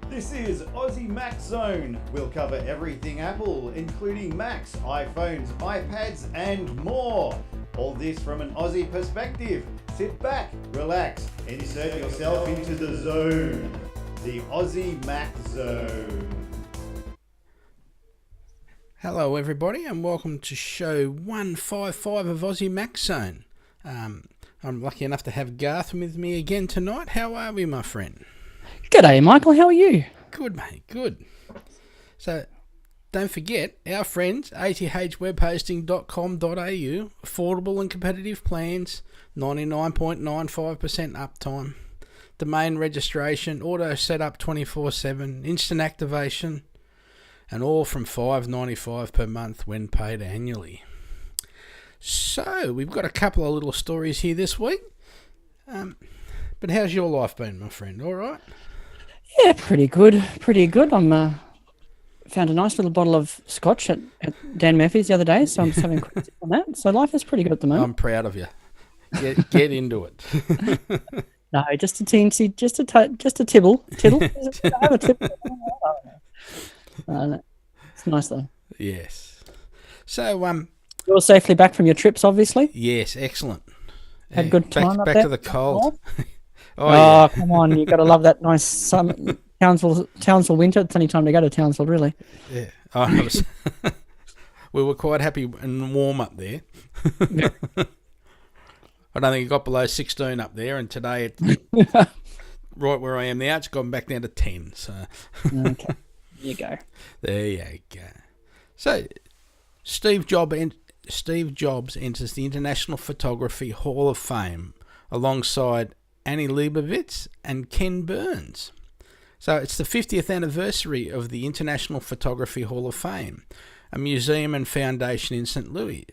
This is Aussie Mac Zone. We'll cover everything Apple, including Macs, iPhones, iPads, and more. All this from an Aussie perspective. Sit back, relax, insert yourself into the zone. The Aussie Mac Zone. Hello everybody and welcome to show 155 of Aussie Mac Zone. I'm lucky enough to have Garth with me again tonight. How are we, my friend? G'day, Michael. How are you? Good, mate. Good. So, don't forget, our friends, athwebhosting.com.au, affordable and competitive plans, 99.95% uptime, domain registration, auto setup 24/7, instant activation, and all from $5.95 per month when paid annually. So, we've got a couple of little stories here this week. But how's your life been, my friend? All right? Yeah, pretty good. Pretty good. I'm found a nice little bottle of scotch at Dan Murphy's the other day, so I'm just having a quick sip on that. So life is pretty good at the moment. I'm proud of you. Get into it. No, just a teensy, just a tibble. Tittle? I have a tibble. It's nice though. Yes. So, You're safely back from your trips, obviously. yes, excellent. Had a good time back up to the cold. Oh, come on. You've got to love that nice summer. Townsville winter. It's only time to go to Townsville, really. Yeah. We were quite happy and warm up there. I don't think it got below 16 up there, and today, right where I am now, it's gone back down to 10. So, Okay. There you go. there you go. So, Steve Jobs enters the International Photography Hall of Fame alongside Annie Leibovitz and Ken Burns. So it's the 50th anniversary of the International Photography Hall of Fame, a museum and foundation in St. Louis.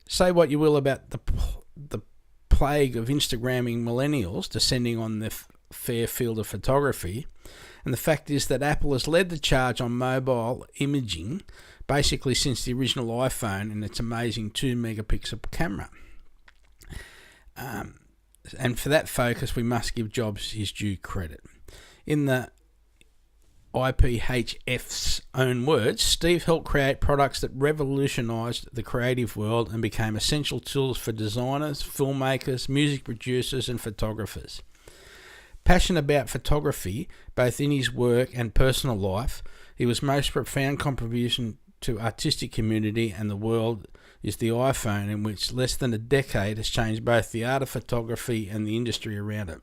Say what you will about the plague of Instagramming millennials descending on the fair field of photography, and the fact is that Apple has led the charge on mobile imaging basically since the original iPhone and its amazing 2-megapixel camera. And for that focus, we must give Jobs his due credit. In the IPHF's own words, Steve helped create products that revolutionised the creative world and became essential tools for designers, filmmakers, music producers and photographers. Passionate about photography, both in his work and personal life, his most profound contribution to artistic community and the world is the iPhone, in which less than a decade has changed both the art of photography and the industry around it.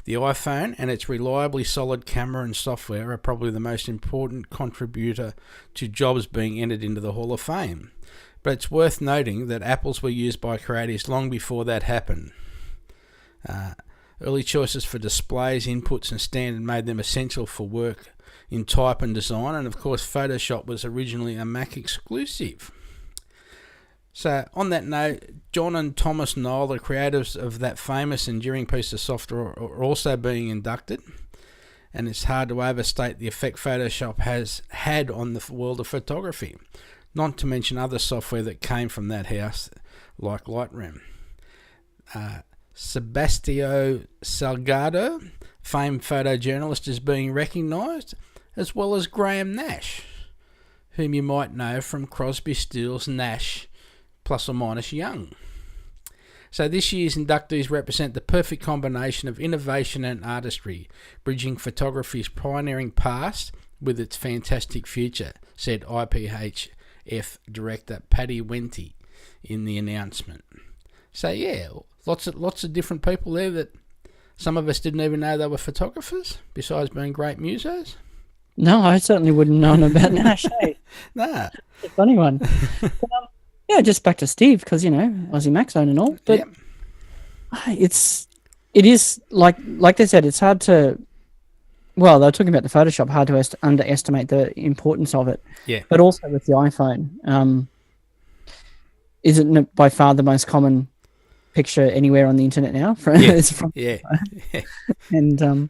The iPhone and its reliably solid camera and software are probably the most important contributor to Jobs being entered into the Hall of Fame. But it's worth noting that Apples were used by creatives long before that happened. Early choices for displays, inputs and standard made them essential for work in type and design, and of course Photoshop was originally a Mac exclusive. So on that note, John and Thomas Knoll, the creators of that famous enduring piece of software, are also being inducted, and it's hard to overstate the effect Photoshop has had on the world of photography, not to mention other software that came from that house like Lightroom. Sebastio Salgado, famed photojournalist, is being recognised, as well as Graham Nash, whom you might know from Crosby, Stills, Nash, plus or minus Young. So this year's inductees represent the perfect combination of innovation and artistry, bridging photography's pioneering past with its fantastic future, said IPHF director Paddy Wente in the announcement. So yeah, lots of different people there that some of us didn't even know they were photographers, besides being great musos. No, I certainly wouldn't know about Nash. Hey? Nah. It's a funny one. Yeah, just back to Steve, because, Aussie Mac Zone and all. But it is, like they said, it's hard to, well, they were talking about the Photoshop, hard to underestimate the importance of it. Yeah. But also with the iPhone, isn't it by far the most common picture anywhere on the internet now? And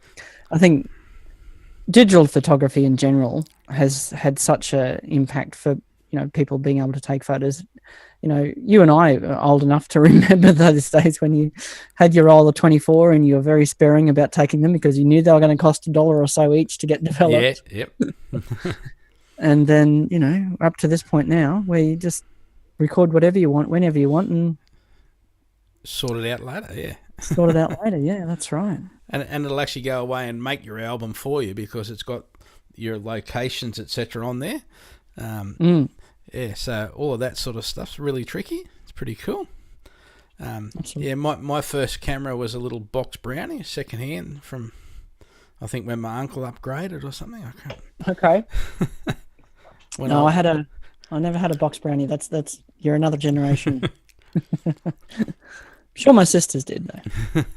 I think digital photography in general has had such an impact for people being able to take photos. You and I are old enough to remember those days when you had your roll of 24 and you were very sparing about taking them because you knew they were going to cost $1 or so each to get developed. Yeah, yep. And then, up to this point now where you just record whatever you want, whenever you want, and sort it out later, yeah. Sort it out later, yeah, that's right. And it'll actually go away and make your album for you because it's got your locations, etc. on there. Yeah, so all of that sort of stuff's really tricky. It's pretty cool. Yeah, my first camera was a little box brownie, second hand from, I think, when my uncle upgraded or something. I can't. Okay. I never had a box brownie. That's you're another generation. Sure, my sisters did though.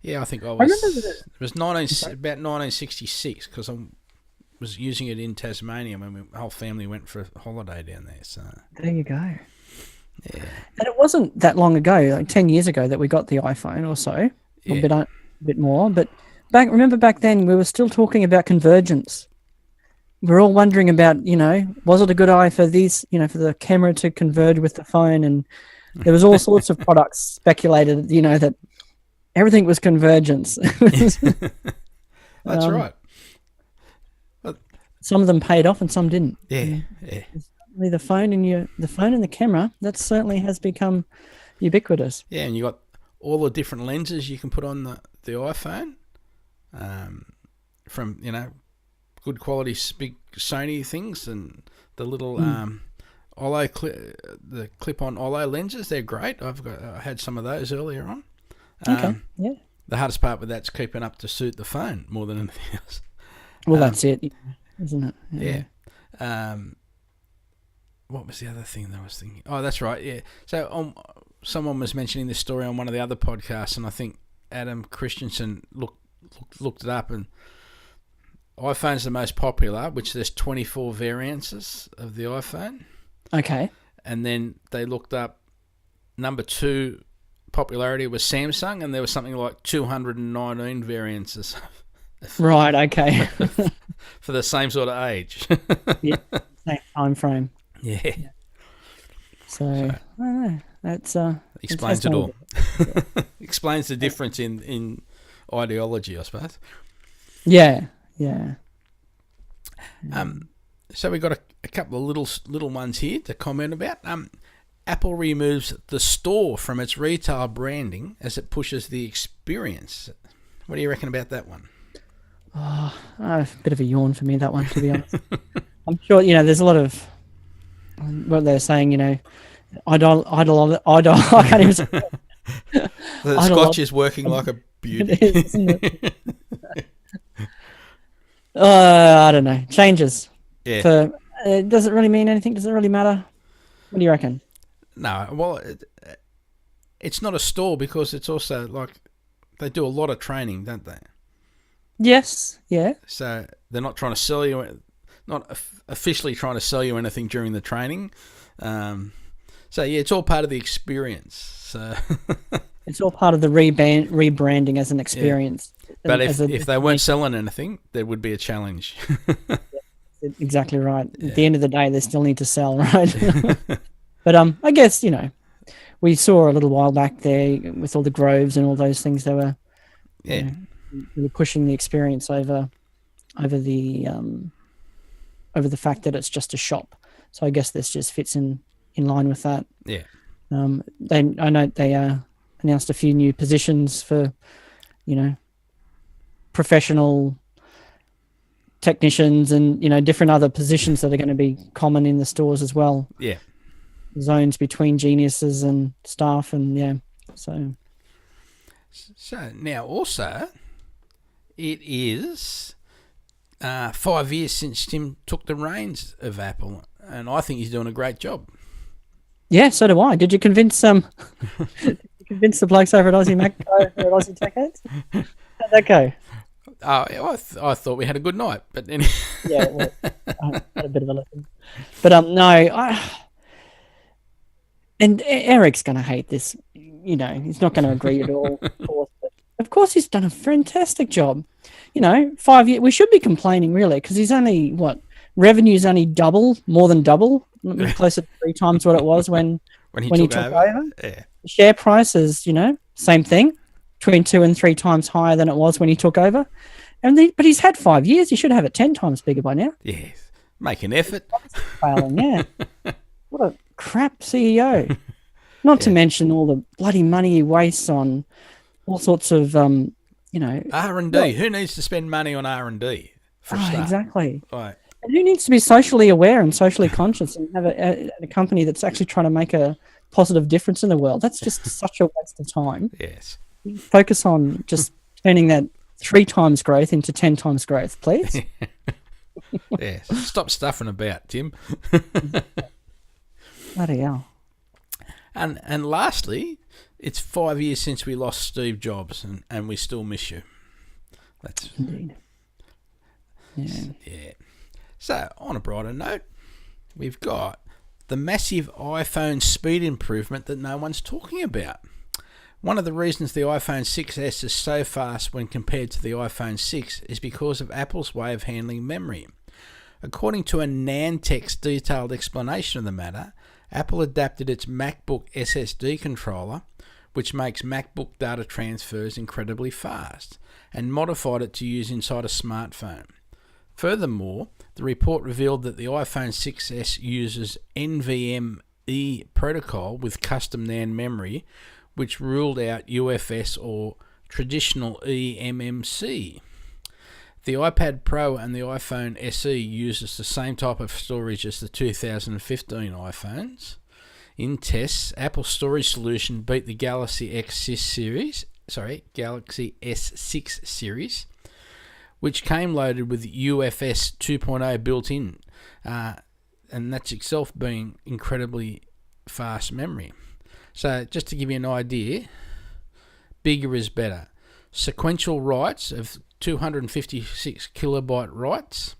Yeah, I think I was. It was about 1966 because I was using it in Tasmania when the whole family went for a holiday down there. So there you go. Yeah, and it wasn't that long ago, like 10 years ago, that we got the iPhone or so, a bit more. But remember back then we were still talking about convergence. We're all wondering about, was it a good idea for these, for the camera to converge with the phone? And there was all sorts of products speculated, that everything was convergence. That's right. Some of them paid off and some didn't. Yeah. The phone and the camera, that certainly has become ubiquitous. Yeah, and you got all the different lenses you can put on the iPhone, from good quality big Sony things and the little the clip-on Olo lenses. They're great. I had some of those earlier on. Okay. Yeah. The hardest part with that's keeping up to suit the phone more than anything else. Well, that's it, isn't it? Yeah. What was the other thing that I was thinking? Oh, that's right. Yeah. So someone was mentioning this story on one of the other podcasts, and I think Adam Christensen looked it up, and iPhone's the most popular, which there's 24 variances of the iPhone. Okay. And then they looked up number 2 popularity was Samsung, and there was something like 219 variances. Right, okay. For the same sort of age. Yeah, same time frame. Yeah. So I don't know. That's explains it all. Explains the difference in ideology, I suppose. Yeah. So we got a couple of little ones here to comment about. Apple removes the store from its retail branding as it pushes the experience. What do you reckon about that one? Oh, a bit of a yawn for me, that one, to be honest. I'm sure, there's a lot of what they're saying, I can't even say it. The Scotch is working like a beauty. It is, isn't it? I don't know. Changes. Yeah. Does it really mean anything? Does it really matter? What do you reckon? No. Well, it's not a store because it's also like they do a lot of training, don't they? Yes. Yeah. So they're not trying to sell you, not officially trying to sell you anything during the training. So yeah, it's all part of the experience. So it's all part of the rebranding as an experience. Yeah. But if they weren't selling anything, there would be a challenge. Exactly right. At the end of the day, they still need to sell, right? But I guess we saw a little while back there with all the groves and all those things. They were really pushing the experience over the fact that it's just a shop. So I guess this just fits in line with that. Yeah. I know they announced a few new positions for professional technicians and different other positions that are going to be common in the stores as well. Yeah. Zones between geniuses and staff, and so now also it is 5 years since Tim took the reins of Apple, and I think he's doing a great job. Yeah, so do I. Did you convince the blokes over at Aussie Mac at Aussie Tech Heads? How'd that go? I thought we had a good night, but anyway. Yeah, well, I had a bit of a lesson. But no, and Eric's going to hate this. He's not going to agree at all. Of course, he's done a fantastic job. 5 years. We should be complaining, really, because he's only, Revenue's only more than double, closer to 3 times what it was when he took over. Yeah. Share price is, same thing, between 2 and 3 times higher than it was when he took over. But he's had 5 years. He should have it 10 times bigger by now. Yes. Make an effort. Failing, yeah. What a crap CEO. Not to mention all the bloody money he wastes on all sorts of, R&D. Who needs to spend money on R&D? Exactly. Right. And who needs to be socially aware and socially conscious and have a company that's actually trying to make a positive difference in the world? That's just such a waste of time. Yes. Focus on just turning that 3 times growth into 10 times growth, please. Yes. Stop stuffing about, Tim. Bloody hell. And lastly, it's 5 years since we lost Steve Jobs, and we still miss you. That's indeed. Yeah. So, on a brighter note, we've got the massive iPhone speed improvement that no one's talking about. One of the reasons the iPhone 6S is so fast when compared to the iPhone 6 is because of Apple's way of handling memory. According to a Nantex detailed explanation of the matter, Apple adapted its MacBook SSD controller, which makes MacBook data transfers incredibly fast, and modified it to use inside a smartphone. Furthermore, the report revealed that the iPhone 6S uses NVMe protocol with custom NAND memory, which ruled out UFS or traditional eMMC. The iPad Pro and the iPhone SE uses the same type of storage as the 2015 iPhones. In tests, Apple's storage solution beat the Galaxy S6 series, which came loaded with UFS 2.0 built in, and that's itself being incredibly fast memory. So just to give you an idea, bigger is better. Sequential writes of 256 kilobyte writes.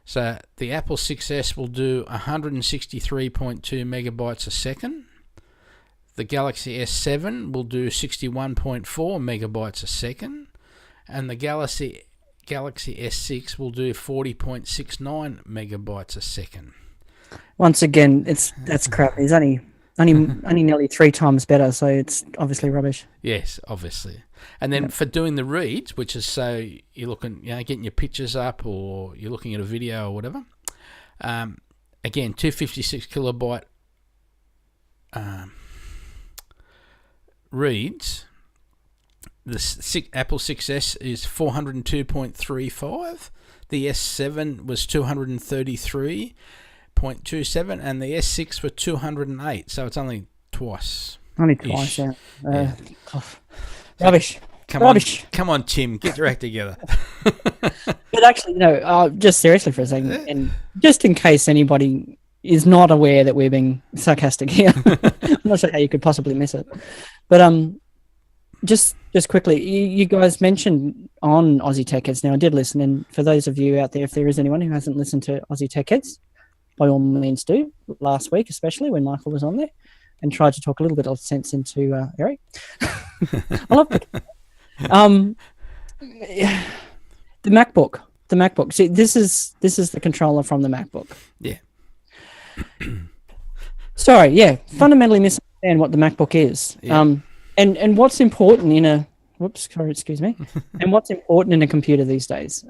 So the Apple 6S will do 163.2 megabytes a second. The Galaxy S7 will do 61.4 megabytes a second. And the Galaxy S6 will do 40.69 megabytes a second. Once again, that's crap. It's only nearly 3 times better, so it's obviously rubbish. Yes, obviously. And then for doing the reads, which is so you're looking, getting your pictures up or you're looking at a video or whatever. Again, 256 kilobyte reads. The Apple 6S is 402.35. The S7 was 233.27, and the S6 were 208. So it's only twice. Only twice, yeah. Rubbish. Come on, Tim, get your act together. But actually, just seriously for a second, and just in case anybody is not aware that we're being sarcastic here, I'm not sure how you could possibly miss it. But just quickly, you guys mentioned on Aussie Tech Heads. Now, I did listen, and for those of you out there, if there is anyone who hasn't listened to Aussie Tech Heads, by all means do. Last week, especially when Michael was on there, and tried to talk a little bit of sense into Eric. I love it. The MacBook. See, this is the controller from the MacBook. Yeah. Sorry, yeah. Fundamentally misunderstand what the MacBook is. Yeah. And what's important in a and what's important in a computer these days.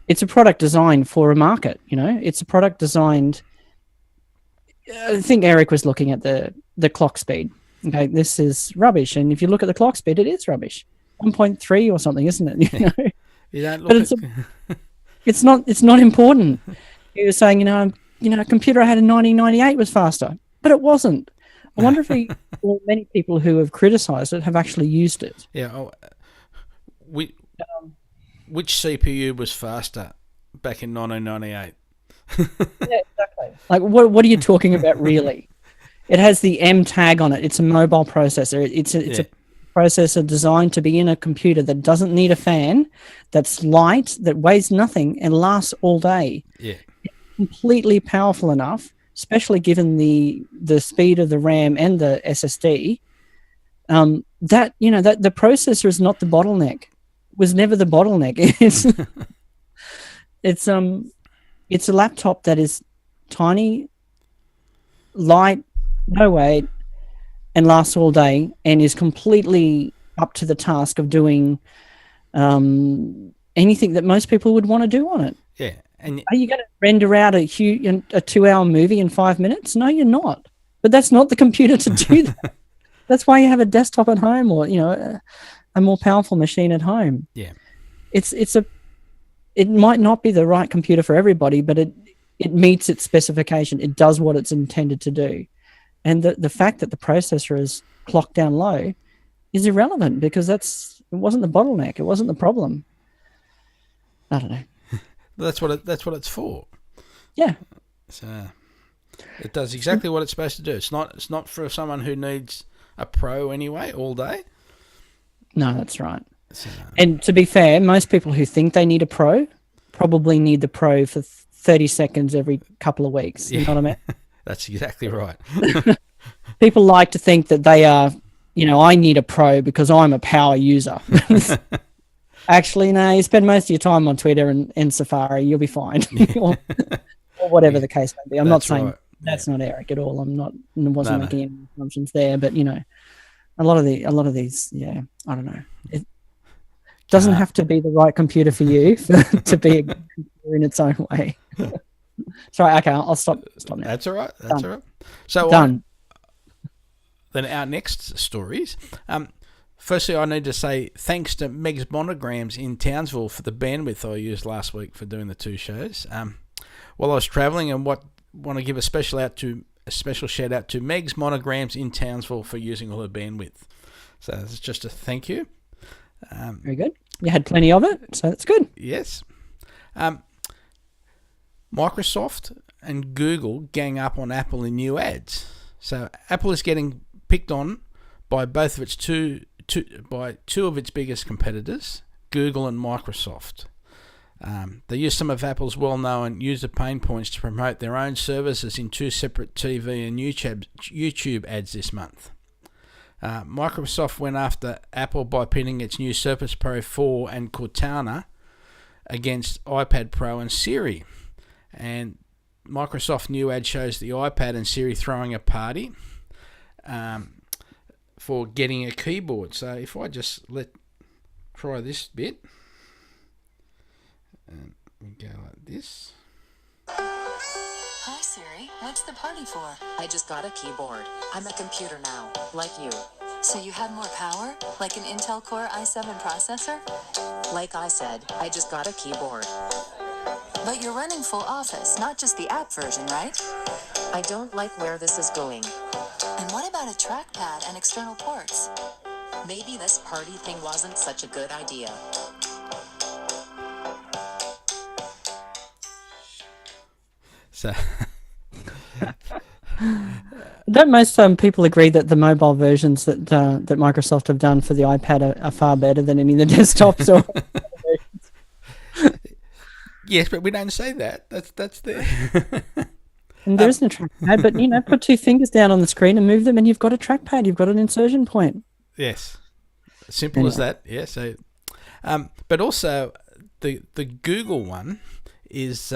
It's a product designed for a market. It's a product designed. I think Eric was looking at the clock speed. Okay, this is rubbish, and if you look at the clock speed, it is rubbish. 1.3 or something, isn't it? You don't look but it's not important. He was saying, a computer I had in 1998 was faster, but it wasn't. I wonder if many people who have criticised it have actually used it. Yeah. Which CPU was faster back in 1998? Yeah, exactly. Like, what are you talking about, really? It has the M tag on it. It's a mobile processor. It's a processor designed to be in a computer that doesn't need a fan, that's light, that weighs nothing, and lasts all day. Yeah. It's completely powerful enough, especially given the speed of the RAM and the SSD, that the processor is not the bottleneck. Was never the bottleneck. It's It's a laptop that is tiny, light, no weight, and lasts all day, and is completely up to the task of doing anything that most people would want to do on it. Yeah. And are you going to render out a 2-hour movie in 5 minutes? No, you're not. But that's not the computer to do that. That's why you have a desktop at home, or a more powerful machine at home. Yeah. It might not be the right computer for everybody, but it meets its specification. It does what it's intended to do. And the fact that the processor is clocked down low is irrelevant, because it wasn't the bottleneck. It wasn't the problem. I don't know. That's what it's for. Yeah. So it does exactly what it's supposed to do. It's not for someone who needs a pro anyway all day. No, that's right. So, and to be fair, most people who think they need a pro probably need the pro for 30 seconds every couple of weeks. You know what I mean? That's exactly right. People like to think that they are, I need a pro because I'm a power user. Actually, no, you spend most of your time on Twitter and Safari, you'll be fine. or whatever the case may be. I'm not saying that's not Eric at all. Wasn't making any assumptions there, but a lot of these, I don't know. It doesn't have to be the right computer for you to be a good computer in its own way. Sorry, okay, I'll stop now. That's all right. All right. So done. Then our next stories. Firstly, I need to say thanks to Meg's Monograms in Townsville for the bandwidth I used last week for doing the 2 shows. While I was travelling, and want to give a special shout out to Meg's Monograms in Townsville for using all her bandwidth. So it's just a thank you. Very good. You had plenty of it, so that's good. Yes. Microsoft and Google gang up on Apple in new ads. So Apple is getting picked on by both of its two of its biggest competitors, Google and Microsoft. They use some of Apple's well-known user pain points to promote their own services in 2 separate TV and YouTube ads this month. Microsoft went after Apple by pitting its new Surface Pro 4 and Cortana against iPad Pro and Siri. And Microsoft new ad shows the iPad and Siri throwing a party for getting a keyboard. So if I just try this bit, and we go like this. Hi Siri, what's the party for? I just got a keyboard. I'm a computer now, like you. So you have more power? Like an Intel Core i7 processor? Like I said, I just got a keyboard. But you're running full Office, not just the app version, right? I don't like where this is going. And what about a trackpad and external ports? Maybe this party thing wasn't such a good idea. So, don't most people agree that the mobile versions that Microsoft have done for the iPad are far better than any of the desktops? Yes, but we don't say that. That's there. And there isn't a trackpad, but put 2 fingers down on the screen and move them, and you've got a trackpad. You've got an insertion point. Yes, simple as that. Yeah. So, but also the Google one is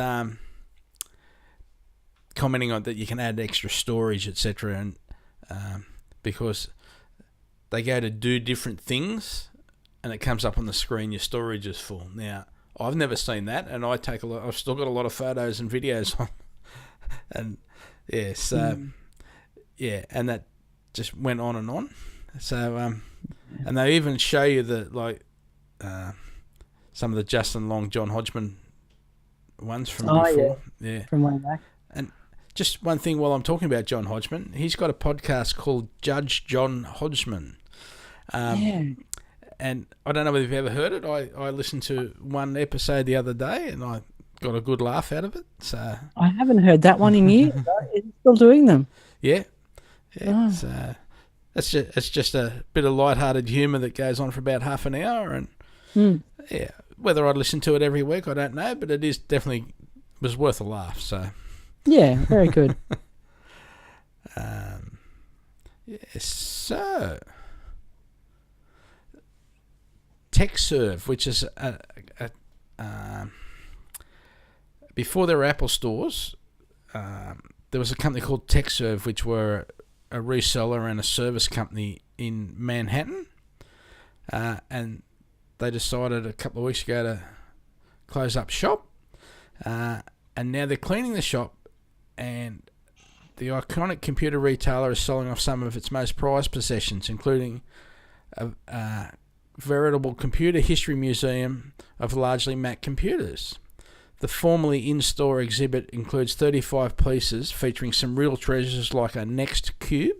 commenting on that you can add extra storage, etc., and because they go to do different things, and it comes up on the screen your storage is full. Now, I've never seen that, and I've still got a lot of photos and videos on. And yeah, so yeah, and that just went on and on. So and they even show you some of the Justin Long, John Hodgman ones from before. Yeah, from way back. And just one thing while I'm talking about John Hodgman, he's got a podcast called Judge John Hodgman. And I don't know whether you've ever heard it. I listened to one episode the other day, and I got a good laugh out of it. So I haven't heard that one in years. It's still doing them. Yeah. Oh. So it's just a bit of light-hearted humour that goes on for about half an hour, and yeah, whether I'd listen to it every week, I don't know, but it is definitely was worth a laugh. So yeah, very good. So TechServe, which is a before there were Apple stores, there was a company called TechServe, which were a reseller and a service company in Manhattan, and they decided a couple of weeks ago to close up shop, and now they're cleaning the shop, and the iconic computer retailer is selling off some of its most prized possessions, including a veritable computer history museum of largely Mac computers. The formerly in-store exhibit includes 35 pieces featuring some real treasures like a Next Cube,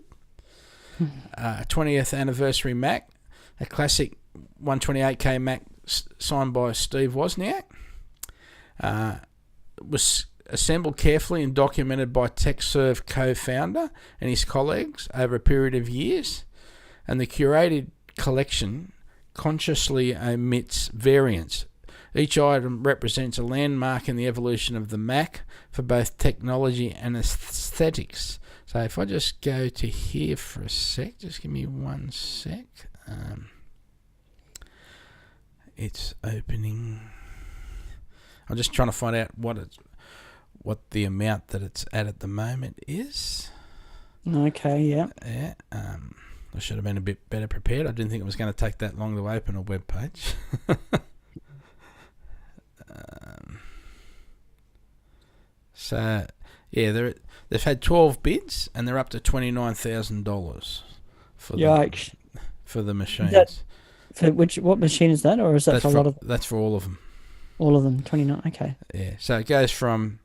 a 20th anniversary Mac, a classic 128K Mac signed by Steve Wozniak, was assembled carefully and documented by TechServe co-founder and his colleagues over a period of years, and the curated collection consciously omits variants. Each item represents a landmark in the evolution of the Mac for both technology and aesthetics. So if I just go to here for a sec, just give me 1 sec. It's opening. I'm just trying to find out what the amount that it's at the moment is. Okay, yeah. Yeah. I should have been a bit better prepared. I didn't think it was going to take that long to open a web page. So, yeah, they've had 12 bids and they're up to $29,000 for the machines. What machine is that, or is that that's for a lot of? That's for all of them. All of them, 29. Okay. Yeah, so it goes from.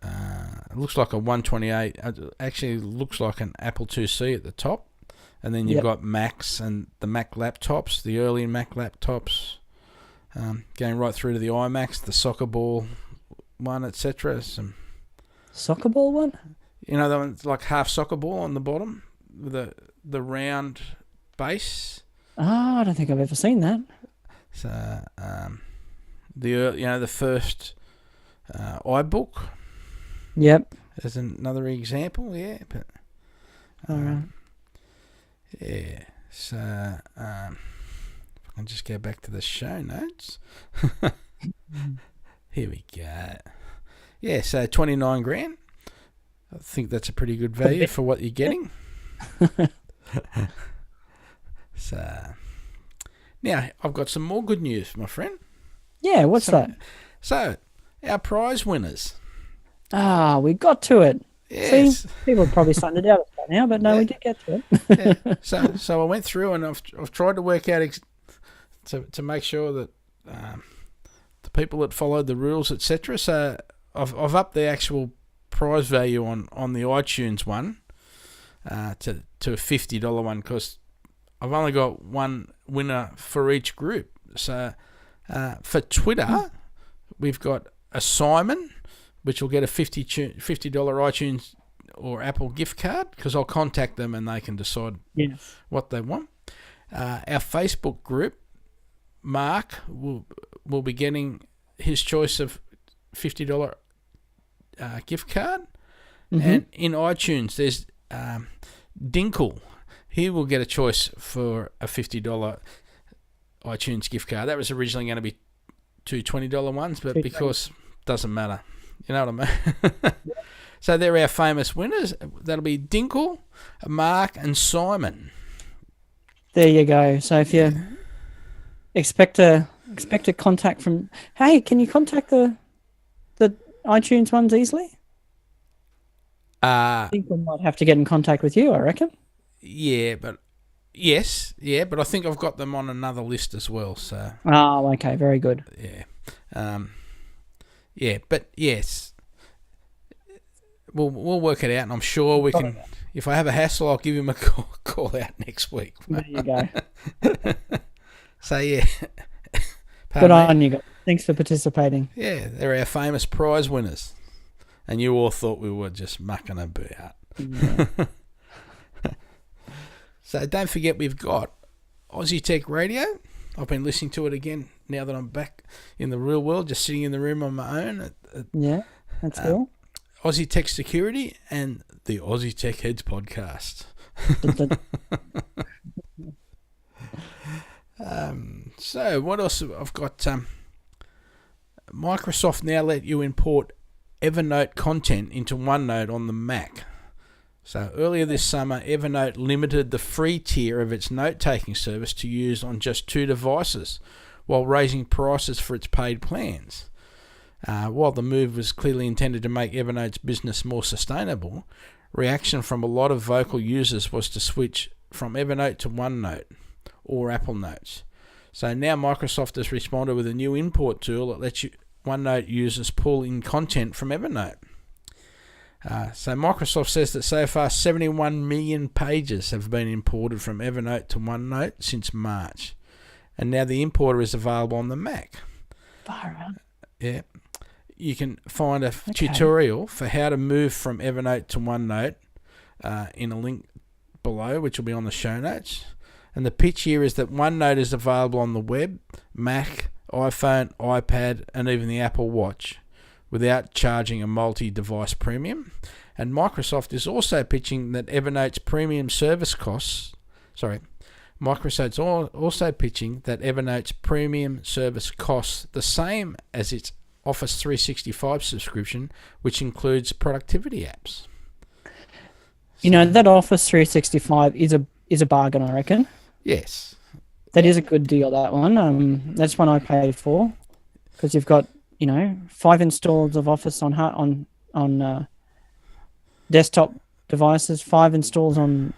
It looks like a 128. It actually looks like an Apple IIc at the top, and then you've got Macs and the Mac laptops, the early Mac laptops, going right through to the iMacs, the soccer ball one, etc. Some soccer ball one. You know, the one's like half soccer ball on the bottom with the round base. Oh, I don't think I've ever seen that. So the first iBook. Yep. As another example, yeah. But all right. Yeah. So if I can just go back to the show notes. Here we go. Yeah, so 29 grand. I think that's a pretty good value for what you're getting. So now I've got some more good news, my friend. Yeah, what's that? So our prize winners. We got to it. Yes. See, people are probably starting to doubt us by now, but no, we did get to it. Yeah. So I went through and I've tried to work out to make sure that the people that followed the rules, etc. So I've upped the actual prize value on the iTunes one to a $50 one because I've only got one winner for each group. So for Twitter, we've got a Simon, which will get a $50 iTunes or Apple gift card because I'll contact them and they can decide what they want. Our Facebook group, Mark will be getting his choice of $50 gift card. Mm-hmm. And in iTunes, there's Dinkle. He will get a choice for a $50 iTunes gift card. That was originally going to be two $20 ones, but because it doesn't matter. You know what I mean? So they're our famous winners. That'll be Dinkle, Mark, and Simon. There you go. So if you expect a contact from, hey, can you contact the iTunes ones easily? I think we might have to get in contact with you, I reckon. Yeah, but I think I've got them on another list as well. So. Oh, okay, very good. Yeah. But yes, we'll work it out, and I'm sure we can. If I have a hassle, I'll give him a call out next week. There you go. So yeah, good on you guys. Thanks for participating. Yeah, they're our famous prize winners, and you all thought we were just mucking about. Yeah. So don't forget, we've got Aussie Tech Radio. I've been listening to it again now that I'm back in the real world, just sitting in the room on my own. Yeah, that's cool. Aussie Tech Security and the Aussie Tech Heads podcast. So what else? I've got Microsoft now let you import Evernote content into OneNote on the Mac. So earlier this summer, Evernote limited the free tier of its note-taking service to use on just 2 devices, while raising prices for its paid plans. While the move was clearly intended to make Evernote's business more sustainable, reaction from a lot of vocal users was to switch from Evernote to OneNote or Apple Notes. So now Microsoft has responded with a new import tool that lets OneNote users pull in content from Evernote. So Microsoft says that so far 71 million pages have been imported from Evernote to OneNote since March. And now the importer is available on the Mac. Far out. Yeah. You can find a tutorial for how to move from Evernote to OneNote in a link below, which will be on the show notes. And the pitch here is that OneNote is available on the web, Mac, iPhone, iPad, and even the Apple Watch, without charging a multi-device premium. And Microsoft is also pitching that Evernote's premium service costs... Microsoft's also pitching that Evernote's premium service costs the same as its Office 365 subscription, which includes productivity apps. You know, that Office 365 is a bargain, I reckon. Yes. That is a good deal, that one. That's one I paid for, because you've got, 5 installs of Office on desktop devices, 5 installs on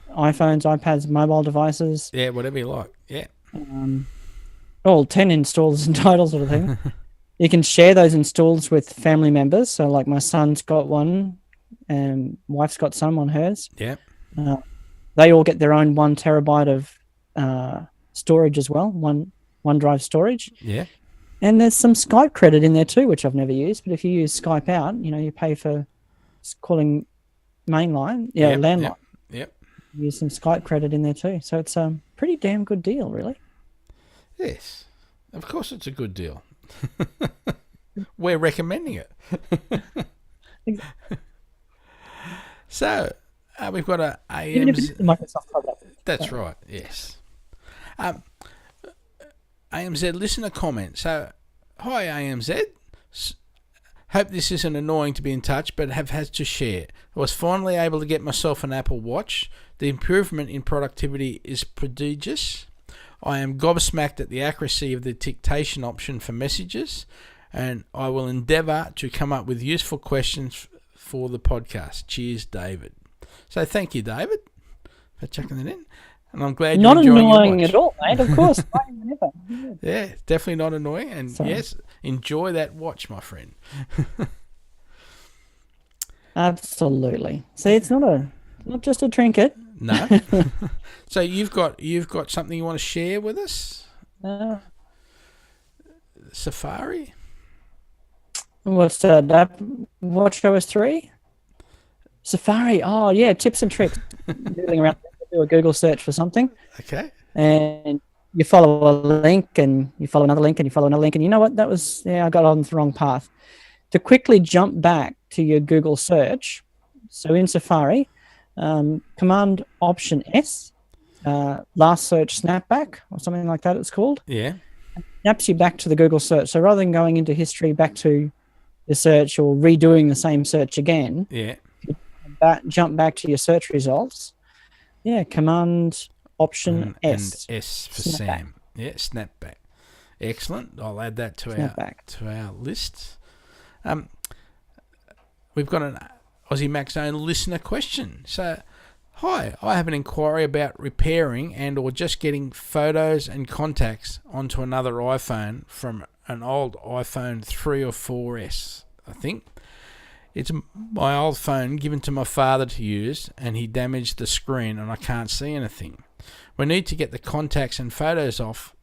iPhones, iPads, mobile devices. Yeah, whatever you like. Yeah. 10 installs in total, sort of thing. You can share those installs with family members. So, like, my son's got one, and wife's got some on hers. Yeah. They all get their own 1 terabyte of storage as well, OneDrive storage. Yeah. And there's some Skype credit in there too, which I've never used. But if you use Skype out, you pay for calling mainline, landline. Yep. Use some Skype credit in there too. So it's a pretty damn good deal, really. Yes. Of course it's a good deal. We're recommending it. Exactly. So, we've got a Even if it's AMZ... the Microsoft product. That's right, yes. AMZ listener comment. So, hi AMZ. Hope this isn't annoying to be in touch, but have had to share. I was finally able to get myself an Apple Watch. The improvement in productivity is prodigious. I am gobsmacked at the accuracy of the dictation option for messages, and I will endeavour to come up with useful questions for the podcast. Cheers, David. So thank you, David, for chucking that in. And I'm glad you're enjoying annoying your watch. at all, mate. Of course. Never. Yeah, definitely not annoying. And yes, enjoy that watch, my friend. Absolutely. See, it's not just a trinket. No. So you've got something you want to share with us? Safari? What's that? Watch OS 3? Safari. Oh, yeah. Tips and tricks. Moving around, do a Google search for something. Okay. And you follow a link, and you follow another link, and you follow another link, and you know what? I got on the wrong path. To quickly jump back to your Google search, so in Safari, Command Option S, last search snapback, or something like that it's called. Yeah. Snaps you back to the Google search. So rather than going into history back to the search or redoing the same search again, jump back to your search results. Yeah, Command Option S. And S for Snapback. Sam. Yeah, snapback. Excellent. I'll add that to our list. We've got an Aussie Mac Zone listener question. So, hi, I have an inquiry about repairing and or just getting photos and contacts onto another iPhone from an old iPhone 3 or 4S, I think. It's my old phone given to my father to use, and he damaged the screen and I can't see anything. We need to get the contacts and photos off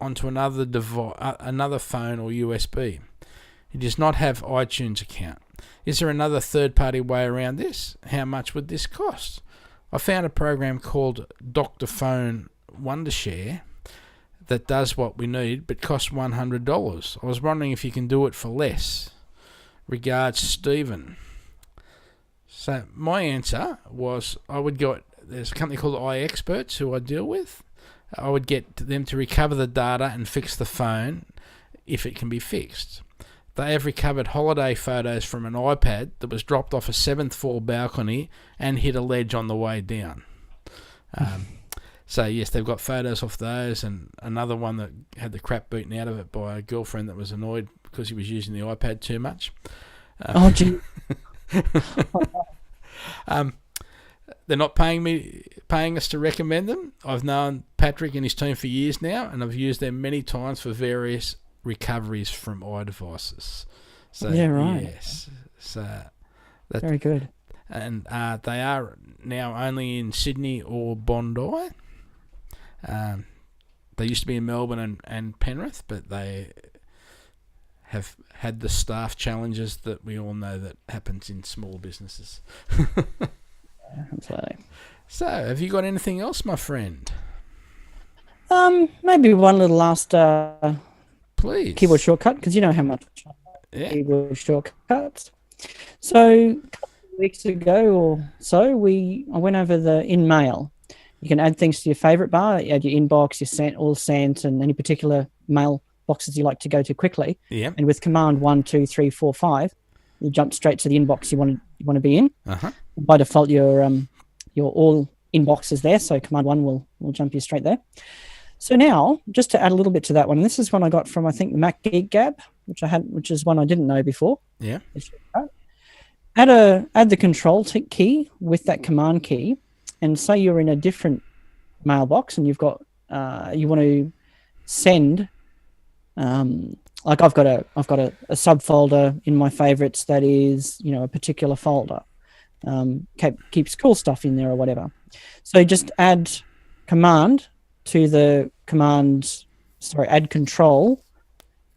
onto another phone or USB. He does not have iTunes account. Is there another third-party way around this? How much would this cost? I found a program called Dr. Phone Wondershare that does what we need but costs $100. I was wondering if you can do it for less. Regards, Stephen. So my answer was there's a company called iExperts who I deal with. I would get them to recover the data and fix the phone if it can be fixed. They have recovered holiday photos from an iPad that was dropped off a 7th floor balcony and hit a ledge on the way down. So, yes, they've got photos of those, and another one that had the crap beaten out of it by a girlfriend that was annoyed because he was using the iPad too much. Oh, gee. They're not paying us to recommend them. I've known Patrick and his team for years now, and I've used them many times for various recoveries from iDevices. So, yeah, right. Yes. So very good. And they are now only in Sydney or Bondi. They used to be in Melbourne and Penrith, but they have had the staff challenges that we all know that happens in small businesses. Absolutely. So, have you got anything else, my friend? Maybe one little last please keyboard shortcut, because you know how much keyboard shortcuts. So, a couple of weeks ago or so, I went over the InMail. You can add things to your favorite bar, add your inbox, your sent, all sent, and any particular mail boxes you like to go to quickly. Yeah. And with command 1, 2, 3, 4, 5, you jump straight to the inbox you want to be in. Uh-huh. By default, your all inboxes there, so command 1 will jump you straight there. So now, just to add a little bit to that one, this is one I got from, I think, the Mac Geek Gab, which is one I didn't know before. Yeah. Add the control key with that command key, and say you're in a different mailbox and you've got you want to send, like I've got a subfolder in my favorites that is, you know, a particular folder, keeps cool stuff in there or whatever. So just add command to the add control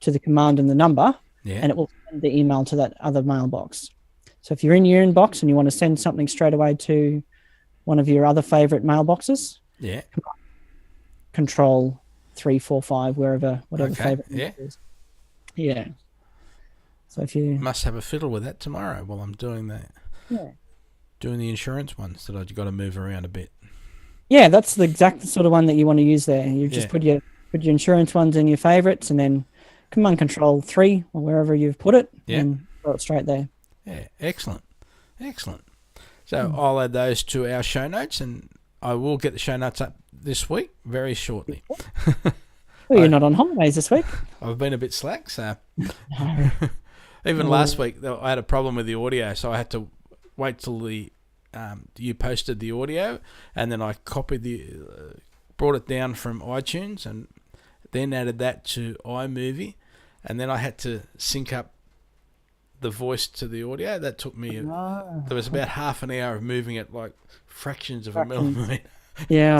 to the command and the number, and it will send the email to that other mailbox. So if you're in your inbox and you want to send something straight away to one of your other favorite mailboxes, control 3, 4, 5, whatever favorite is. Yeah. So if you must have a fiddle with that tomorrow while I'm doing that. Yeah. Doing the insurance ones that I've got to move around a bit. Yeah, that's the exact sort of one that you want to use there. You just put your insurance ones in your favorites, and then command control 3 or wherever you've put it, and throw it straight there. Yeah, excellent. So I'll add those to our show notes, and I will get the show notes up this week very shortly. Well, you're not on holidays this week. I've been a bit slack, so even last week I had a problem with the audio, so I had to wait till you posted the audio, and then I copied brought it down from iTunes, and then added that to iMovie, and then I had to sync up the voice to the audio. That took me there was about half an hour of moving it like fractions of a millimeter. Yeah,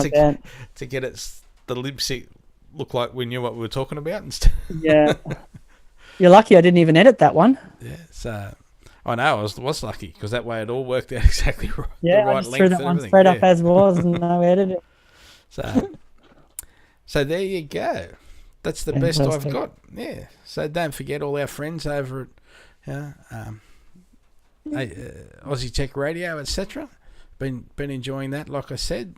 to get the lip sync look like we knew what we were talking about instead. Yeah. You're lucky I didn't even edit that one. Yeah, so I know I was lucky, because that way it all worked out exactly right. Yeah, the right I just length threw that and one everything. straight up as was, and no editing. So there you go. That's the best I've got. Yeah. So don't forget all our friends over at Aussie Tech Radio, etc. Been enjoying that, like I said,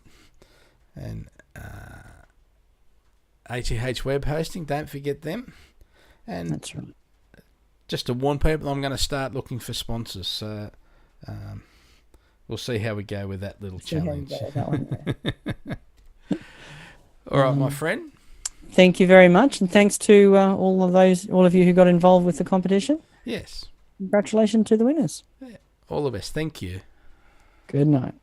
and ATH Web Hosting. Don't forget them. And that's right. Just to warn people, I'm going to start looking for sponsors. So we'll see how we go with that little challenge. All right, my friend. Thank you very much, and thanks to all of you who got involved with the competition. Yes. Congratulations to the winners. Yeah. All the best. Thank you. Good night.